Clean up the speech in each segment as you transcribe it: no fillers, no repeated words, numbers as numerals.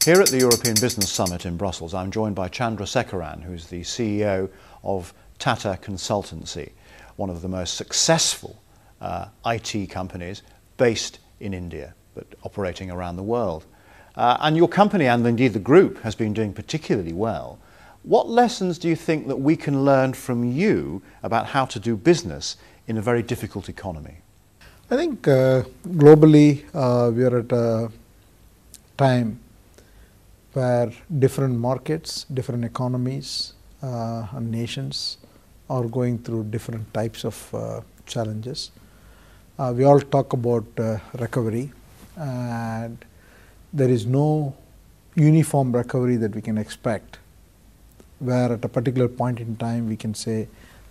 Here at the European Business Summit in Brussels, I'm joined by Chandrasekaran, who's the CEO of TATA Consultancy, one of the most successful IT companies based in India, but operating around the world. And your company, and indeed the group, has been doing particularly well. What lessons do you think that we can learn from you about how to do business in a very difficult economy? I think globally we are at a time where different markets, different economies and nations are going through different types of challenges. We all talk about recovery, and there is no uniform recovery that we can expect, where at a particular point in time we can say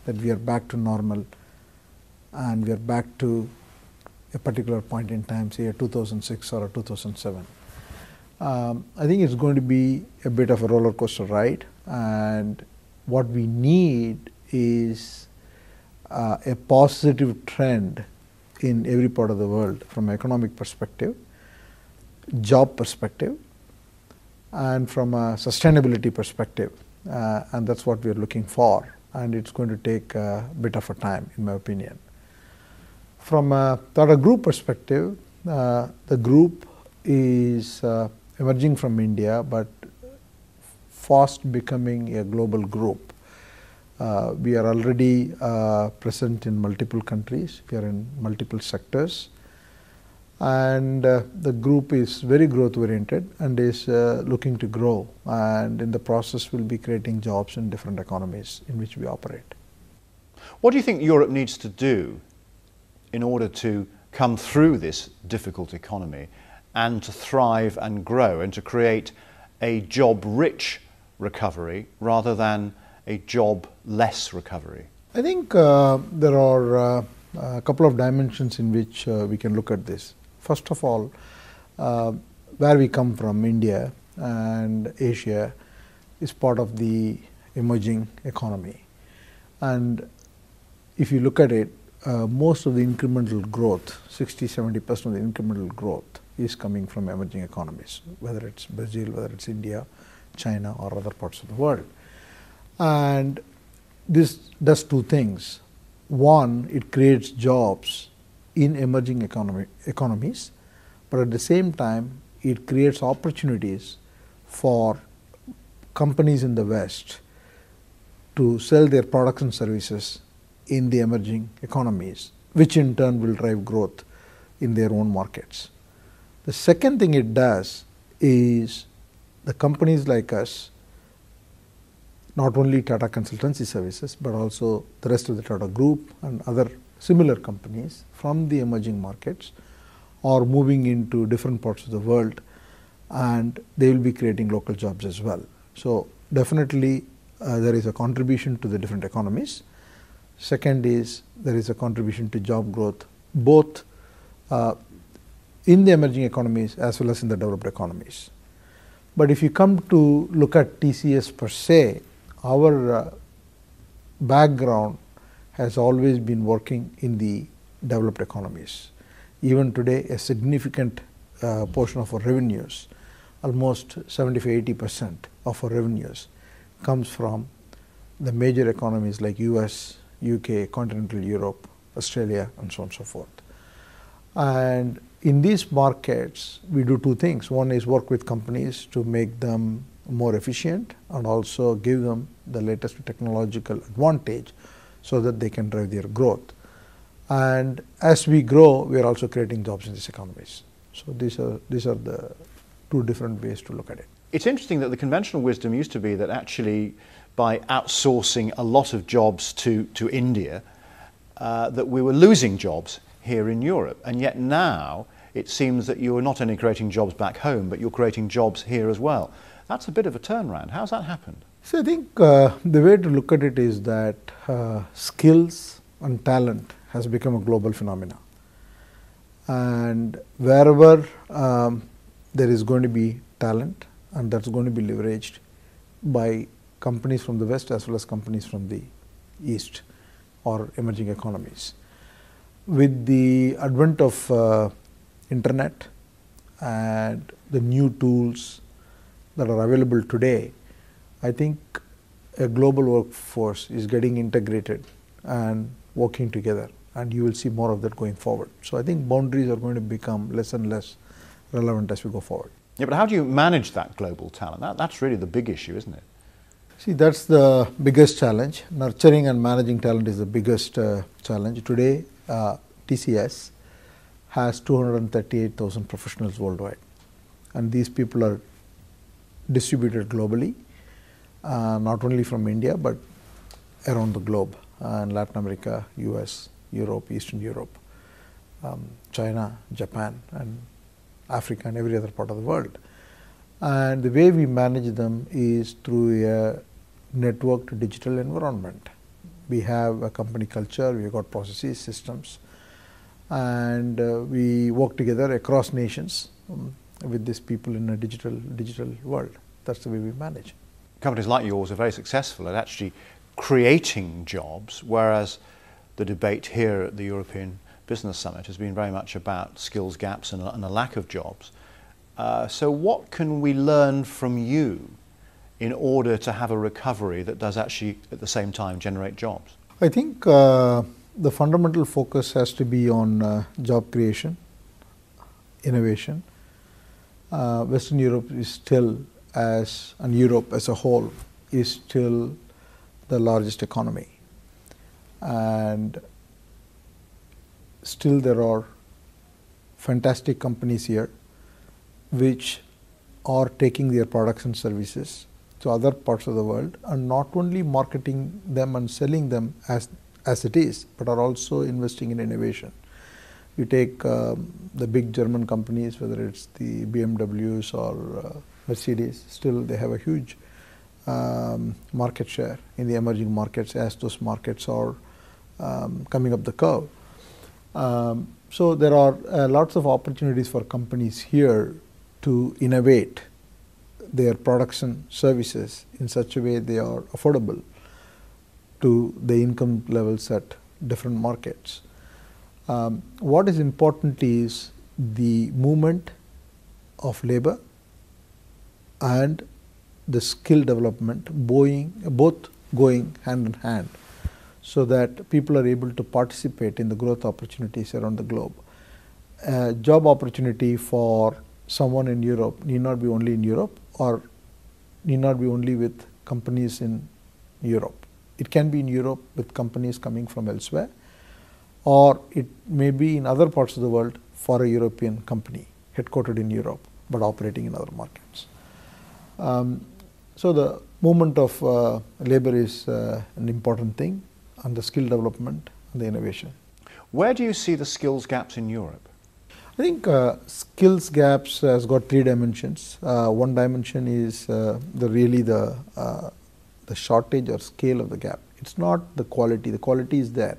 that we are back to normal and we are back to a particular point in time, say a 2006 or a 2007. I think it's going to be a bit of a roller coaster ride, and what we need is a positive trend in every part of the world from an economic perspective, job perspective, and from a sustainability perspective, and that's what we are looking for, and it's going to take a bit of a time, in my opinion. From a Tata Group perspective, the group is emerging from India, but fast becoming a global group. We are already present in multiple countries, we are in multiple sectors, and the group is very growth oriented and is looking to grow, and in the process will be creating jobs in different economies in which we operate. What do you think Europe needs to do in order to come through this difficult economy and to thrive and grow and to create a job-rich recovery rather than a job-less recovery? I think there are a couple of dimensions in which we can look at this. First of all, where we come from, India and Asia, is part of the emerging economy. And if you look at it, most of the incremental growth, 60–70% of the incremental growth is coming from emerging economies, whether it's Brazil, whether it's India, China, or other parts of the world. And this does two things. One, it creates jobs in emerging economies, but at the same time, it creates opportunities for companies in the West to sell their products and services in the emerging economies, which in turn will drive growth in their own markets. The second thing it does is the companies like us, not only Tata Consultancy Services, but also the rest of the Tata Group and other similar companies from the emerging markets are moving into different parts of the world, and they will be creating local jobs as well. So definitely there is a contribution to the different economies. Second is there is a contribution to job growth, both in the emerging economies as well as in the developed economies. But if you come to look at TCS per se, our background has always been working in the developed economies. Even today, a significant portion of our revenues, almost 75–80% of our revenues, comes from the major economies like US, UK, continental Europe, Australia, and so on and so forth. And in these markets, we do two things. One is work with companies to make them more efficient and also give them the latest technological advantage so that they can drive their growth. And as we grow, we are also creating jobs in these economies. So these are the two different ways to look at it. It's interesting that the conventional wisdom used to be that actually by outsourcing a lot of jobs to India, that we were losing jobs here in Europe. And yet now it seems that you are not only creating jobs back home, but you're creating jobs here as well. That's a bit of a turnaround. How's that happened? So I think the way to look at it is that skills and talent has become a global phenomenon. And wherever there is going to be talent, and that's going to be leveraged by companies from the West as well as companies from the East or emerging economies. With the advent of internet and the new tools that are available today, I think a global workforce is getting integrated and working together, and you will see more of that going forward. So I think boundaries are going to become less and less relevant as we go forward. Yeah, but how do you manage that global talent? That's really the big issue, isn't it? See, that's the biggest challenge. Nurturing and managing talent is the biggest challenge. Today, TCS has 238,000 professionals worldwide, and these people are distributed globally, not only from India but around the globe, and Latin America, US, Europe, Eastern Europe, China, Japan, and Africa, and every other part of the world. And the way we manage them is through a networked digital environment. We have a company culture, we have got processes, systems, and we work together across nations with these people in a digital world. That's the way we manage. Companies like yours are very successful at actually creating jobs, whereas the debate here at the European Business Summit has been very much about skills gaps and a lack of jobs. So what can we learn from you in order to have a recovery that does actually at the same time generate jobs? I think the fundamental focus has to be on job creation, innovation. Western Europe is still, and Europe as a whole is still the largest economy, and still there are fantastic companies here which are taking their products and services to other parts of the world, and not only marketing them and selling them as it is, but are also investing in innovation. You take the big German companies, whether it's the BMWs or Mercedes, still they have a huge market share in the emerging markets as those markets are coming up the curve. So there are lots of opportunities for companies here to innovate their products and services in such a way they are affordable to the income levels at different markets. What is important is the movement of labor and the skill development, both going hand in hand, so that people are able to participate in the growth opportunities around the globe. Job opportunity for someone in Europe need not be only in Europe, or need not be only with companies in Europe. It can be in Europe with companies coming from elsewhere, or it may be in other parts of the world for a European company headquartered in Europe but operating in other markets. So the movement of labor is an important thing, and the skill development and the innovation. Where do you see the skills gaps in Europe? I think skills gaps has got three dimensions. One dimension is the shortage or scale of the gap. It's not the quality. The quality is there.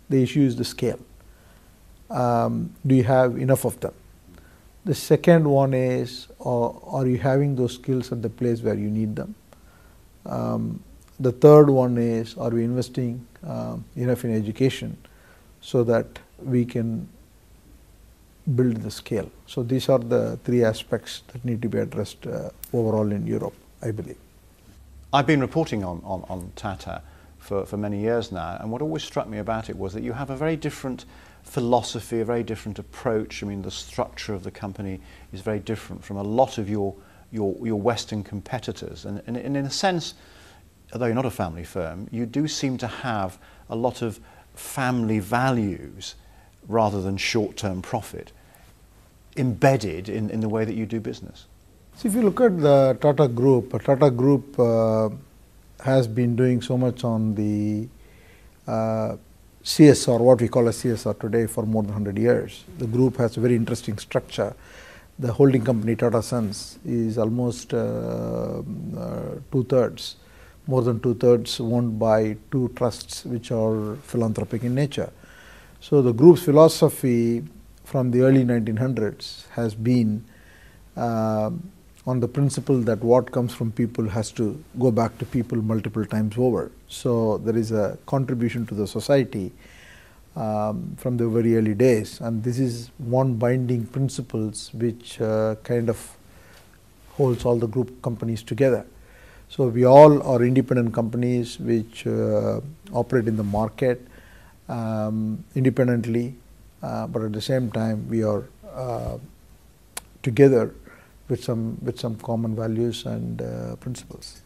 The issue is the scale. Do you have enough of them? The second one is, are you having those skills at the place where you need them? The third one is, are we investing enough in education so that we can build the scale? So these are the three aspects that need to be addressed overall in Europe, I believe. I've been reporting on Tata for many years now, and what always struck me about it was that you have a very different philosophy, a very different approach. I mean, the structure of the company is very different from a lot of your Western competitors, and in a sense, although you're not a family firm, you do seem to have a lot of family values rather than short-term profit embedded in the way that you do business. So if you look at the Tata Group has been doing so much on the CSR, what we call a CSR today, for more than 100 years. The group has a very interesting structure. The holding company Tata Sons is almost two-thirds, more than two-thirds owned by two trusts which are philanthropic in nature. So the group's philosophy from the early 1900s has been on the principle that what comes from people has to go back to people multiple times over. So there is a contribution to the society from the very early days, and this is one binding principles which kind of holds all the group companies together. So we all are independent companies which operate in the market independently, but at the same time we are together with some common values and principles.